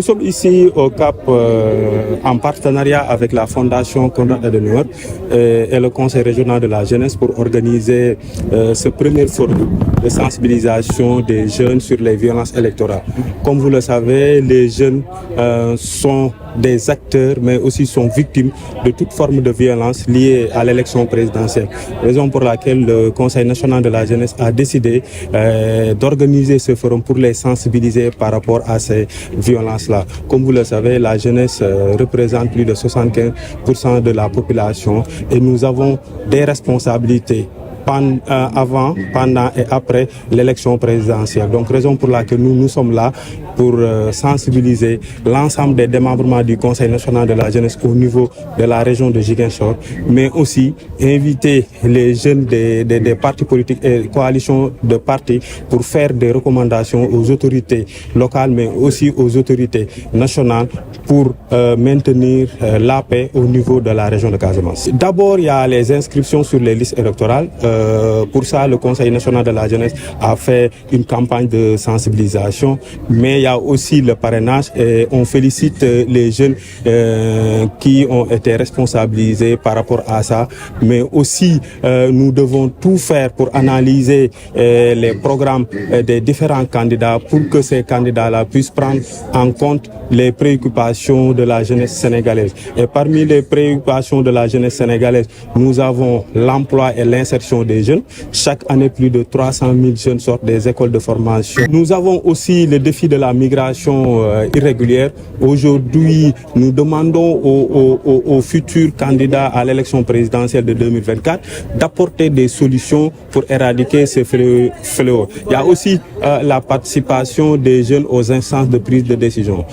Nous sommes ici au Cap en partenariat avec la Fondation Konrad Adenauer et le Conseil régional de la jeunesse pour organiser ce premier forum de sensibilisation des jeunes sur les violences électorales. Comme vous le savez, les jeunes sont des acteurs, mais aussi sont victimes de toute forme de violence liée à l'élection présidentielle. Raison pour laquelle le Conseil national de la jeunesse a décidé d'organiser ce forum pour les sensibiliser par rapport à ces violences-là. Comme vous le savez, la jeunesse représente plus de 75% de la population et nous avons des responsabilités avant, pendant et après l'élection présidentielle. Donc, raison pour laquelle nous sommes là pour sensibiliser l'ensemble des démembrements du Conseil national de la jeunesse au niveau de la région de Ziguinchor, mais aussi inviter les jeunes des partis politiques et coalitions de partis pour faire des recommandations aux autorités locales, mais aussi aux autorités nationales pour maintenir la paix au niveau de la région de Casamance. D'abord, il y a les inscriptions sur les listes électorales. Pour ça, le Conseil national de la jeunesse a fait une campagne de sensibilisation, mais il y a aussi le parrainage et on félicite les jeunes qui ont été responsabilisés par rapport à ça, mais aussi nous devons tout faire pour analyser les programmes des différents candidats pour que ces candidats-là puissent prendre en compte les préoccupations de la jeunesse sénégalaise. Et parmi les préoccupations de la jeunesse sénégalaise, nous avons l'emploi et l'insertion des jeunes. Chaque année, plus de 300 000 jeunes sortent des écoles de formation. Nous avons aussi le défi de la migration irrégulière. Aujourd'hui, nous demandons aux futurs candidats à l'élection présidentielle de 2024 d'apporter des solutions pour éradiquer ces fléaux. Il y a aussi la participation des jeunes aux instances de prise de décision.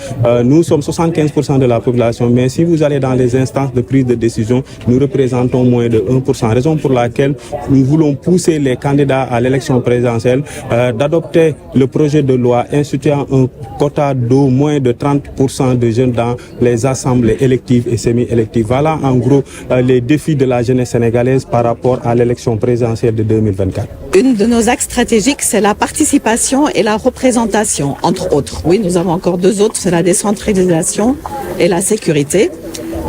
Nous sommes 75% de la population, mais si vous allez dans les instances de prise de décision, nous représentons moins de 1%. Raison pour laquelle nous voulons pousser les candidats à l'élection présidentielle d'adopter le projet de loi instituant un quota d'au moins de 30% de jeunes dans les assemblées électives et semi-électives. Voilà en gros les défis de la jeunesse sénégalaise par rapport à l'élection présidentielle de 2024. Une de nos axes stratégiques, c'est la participation et la représentation, entre autres. Oui, nous avons encore deux autres, c'est la décentralisation et la sécurité.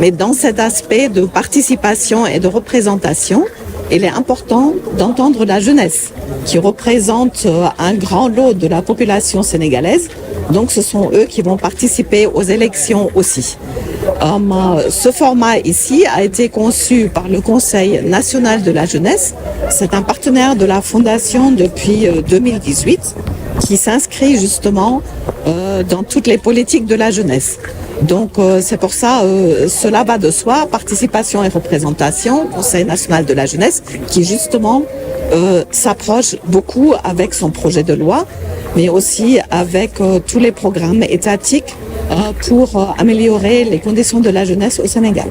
Mais dans cet aspect de participation et de représentation, il est important d'entendre la jeunesse, qui représente un grand lot de la population sénégalaise. Donc ce sont eux qui vont participer aux élections aussi. Ce format ici a été conçu par le Conseil national de la jeunesse. C'est un partenaire de la Fondation depuis 2018 qui s'inscrit justement dans toutes les politiques de la jeunesse. Donc c'est pour ça, cela va de soi, participation et représentation, Conseil national de la jeunesse, qui justement s'approche beaucoup avec son projet de loi, mais aussi avec tous les programmes étatiques pour améliorer les conditions de la jeunesse au Sénégal.